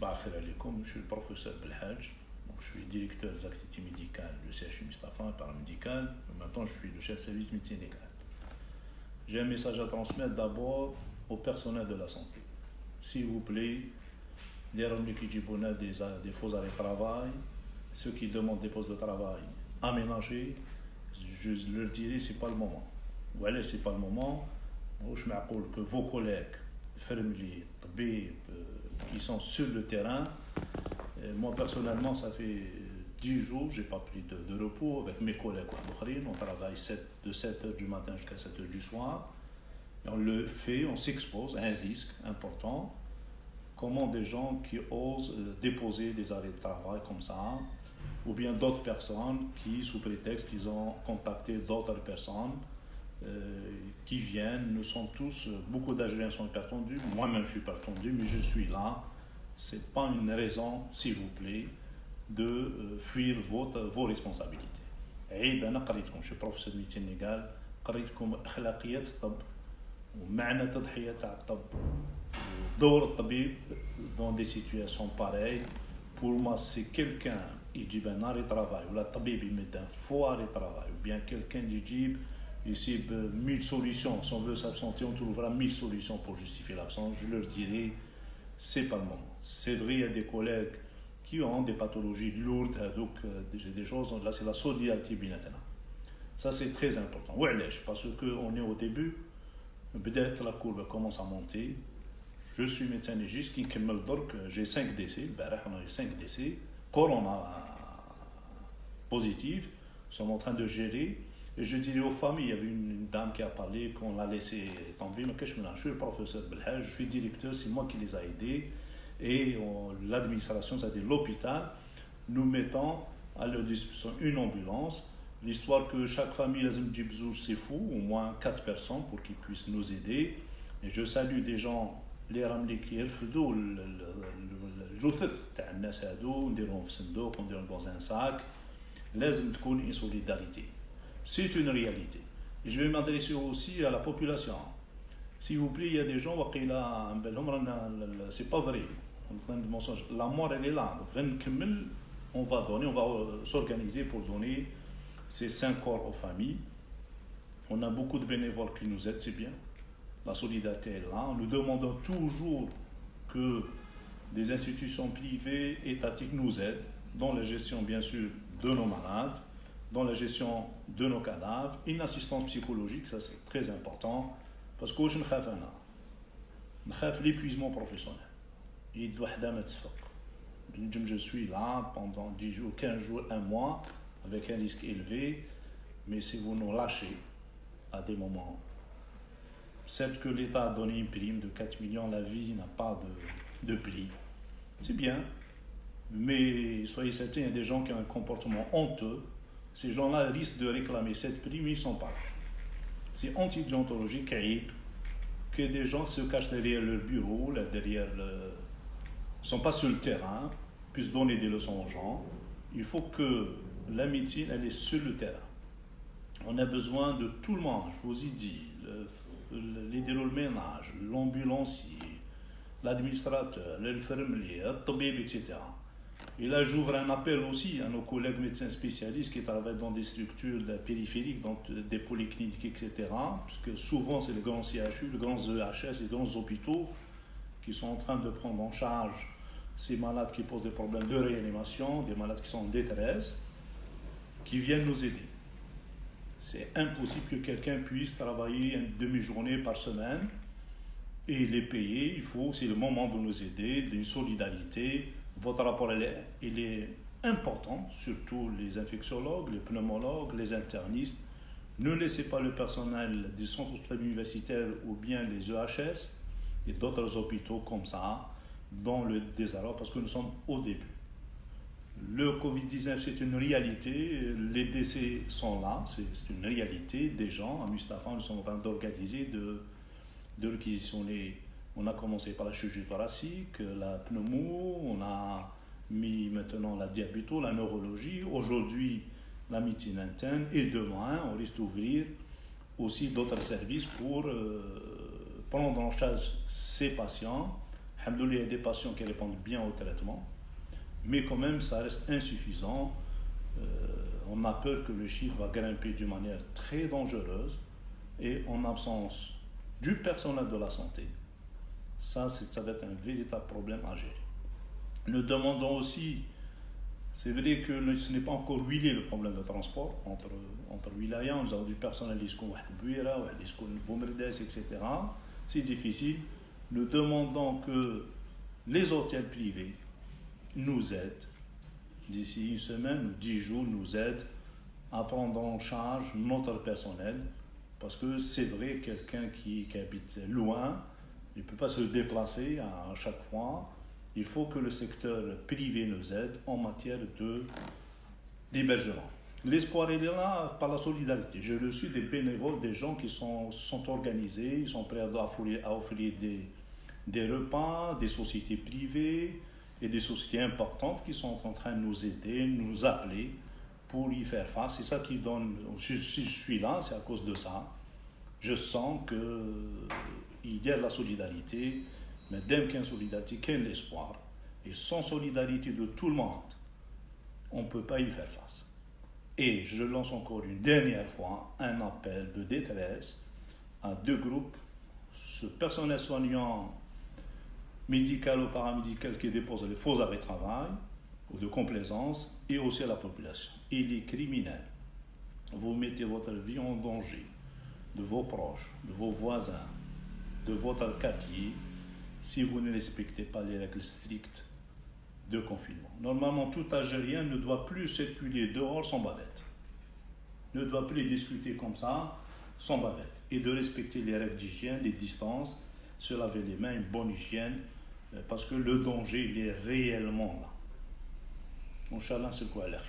Bah, khir alaikum, je suis le professeur Belhadj. Donc, je suis directeur des activités médicales du CHU Mustapha, paramédical. Maintenant, je suis le chef de service médecine légale. J'ai un message à transmettre d'abord au personnel de la santé. S'il vous plaît, les Ramli qui disent des faux arrêts de travail, ceux qui demandent des postes de travail aménagés, je leur dirai c'est pas le moment. Voilà, c'est pas le moment. Je me rappelle que vos collègues, fermiers, qui sont sur le terrain, moi personnellement, ça fait 10 jours, j'ai pas pris de repos avec mes collègues. On travaille de 7h du matin jusqu'à 7h du soir. Et on le fait, on s'expose à un risque important. Comment des gens qui osent déposer des arrêts de travail comme ça, ou bien d'autres personnes qui, sous prétexte qu'ils ont contacté d'autres personnes, qui viennent, nous sommes tous, beaucoup d'Algériens sont pertendus, moi-même je suis pertendu, mais je suis là. Ce n'est pas une raison, s'il vous plaît, de fuir vos responsabilités. Je suis professeur de médecine légale, قريتكم أخلاقيات الطب ومعنى تضحية تاع الطب دور الطبيب dans des situations pareilles. Pour moi, c'est quelqu'un qui dit un arrêt de travail, ou le tabib il met un faux arrêt de travail, ou bien quelqu'un qui dit ici 1000 solutions, si on veut s'absenter, on trouvera 1000 solutions pour justifier l'absence. Je leur dirai, c'est pas le moment. C'est vrai, il y a des collègues qui ont des pathologies lourdes, donc j'ai des choses, là c'est la solidarité binatana. Ça c'est très important. Ouais, parce qu'on est au début, peut-être la courbe commence à monter. Je suis médecin légiste qui me donc j'ai 5 décès, on a eu 5 décès, corona positif, nous sommes en train de gérer. Et je dirais aux familles, il y avait une dame qui a parlé, qu'on l'a laissé tomber, mais je suis le professeur Belhadj, je suis directeur, c'est moi qui les a aidés. Et l'administration, c'est-à-dire l'hôpital, nous mettons à leur disposition une ambulance. L'histoire que chaque famille, c'est fou, au moins 4 personnes pour qu'ils puissent nous aider. Et je salue des gens, les Ramli qui يرفضوا الجثث تاع الناس هادو نديرهم في صندوق ونديرهم dans un sac. لازم تكون une solidarité. C'est une réalité. Et je vais m'adresser aussi à la population. S'il vous plaît, il y a des gens qui c'est pas vrai. La mort, elle est là. Donc, on va donner, on va s'organiser pour donner ces 5 corps aux familles. On a beaucoup de bénévoles qui nous aident, c'est bien. La solidarité est là. Nous demandons toujours que des institutions privées, étatiques nous aident dans la gestion, bien sûr, de nos malades, dans la gestion de nos cadavres, une assistance psychologique, ça c'est très important, parce que je ne خاف l'épuisement professionnel. Je suis là pendant 10 jours, 15 jours, 1 mois, avec un risque élevé, mais si vous nous lâchez à des moments, certes que l'État a donné une prime de 4 millions, la vie n'a pas de prix, c'est bien, mais soyez certains, il y a des gens qui ont un comportement honteux. Ces gens-là risquent de réclamer cette prime, ils ne sont pas là. C'est anti-déontologique, que des gens se cachent derrière leur bureau, ne sont pas sur le terrain, puissent donner des leçons aux gens. Il faut que la médecine, elle est sur le terrain. On a besoin de tout le monde, je vous ai dit, l'hydroménage, l'ambulancier, l'administrateur, l'infirmier, le tabib, etc. Et là, j'ouvre un appel aussi à nos collègues médecins spécialistes qui travaillent dans des structures périphériques, dans des polycliniques, etc. Parce que souvent, c'est les grands CHU, les grands EHS, les grands hôpitaux qui sont en train de prendre en charge ces malades qui posent des problèmes de réanimation, des malades qui sont en détresse, qui viennent nous aider. C'est impossible que quelqu'un puisse travailler une demi-journée par semaine et les payer. C'est le moment de nous aider, d'une solidarité. Votre rapport il est important, surtout les infectiologues, les pneumologues, les internistes. Ne laissez pas le personnel des centres hospitaliers universitaires ou bien les EHS et d'autres hôpitaux comme ça dans le désarroi parce que nous sommes au début. Le Covid-19, c'est une réalité, les décès sont là, c'est une réalité des gens. À Mustapha, nous sommes en train d'organiser, de réquisitionner. On a commencé par la chirurgie thoracique, la pneumo, on a mis maintenant la diabéto, la neurologie, aujourd'hui la médecine interne et demain on risque d'ouvrir aussi d'autres services pour prendre en charge ces patients. Alhamdoulilah, il y a des patients qui répondent bien au traitement, mais quand même, ça reste insuffisant. On a peur que le chiffre va grimper d'une manière très dangereuse et en absence du personnel de la santé. Ça va être un véritable problème à gérer. Nous demandons aussi, c'est vrai que ce n'est pas encore huilé le problème de transport entre wilayas. Nous avons du personnel qui est Bouira, etc. C'est difficile. Nous demandons que les hôtels privés nous aident. D'ici une semaine ou 10 jours, nous aident à prendre en charge notre personnel. Parce que c'est vrai, quelqu'un qui habite loin, il ne peut pas se déplacer à chaque fois. Il faut que le secteur privé nous aide en matière d'hébergement. L'espoir est là par la solidarité. J'ai reçu des bénévoles, des gens qui sont organisés, ils sont prêts à offrir des repas, des sociétés privées et des sociétés importantes qui sont en train de nous aider, nous appeler pour y faire face. C'est ça qui donne, si je suis là, c'est à cause de ça. Je sens qu'il y a de la solidarité, mais dès qu'il y a une solidarité, quel espoir. Et sans solidarité de tout le monde, on ne peut pas y faire face. Et je lance encore une dernière fois un appel de détresse à deux groupes, ce personnel soignant médical ou paramédical qui dépose les faux arrêts de travail ou de complaisance, et aussi à la population. Il est criminel. Vous mettez votre vie en danger, de vos proches, de vos voisins, de votre quartier, si vous ne respectez pas les règles strictes de confinement. Normalement, tout Algérien ne doit plus circuler dehors sans bavette. Ne doit plus discuter comme ça, sans bavette. Et de respecter les règles d'hygiène, des distances, se laver les mains, une bonne hygiène, parce que le danger, il est réellement là. Inch'Allah, c'est quoi l'air.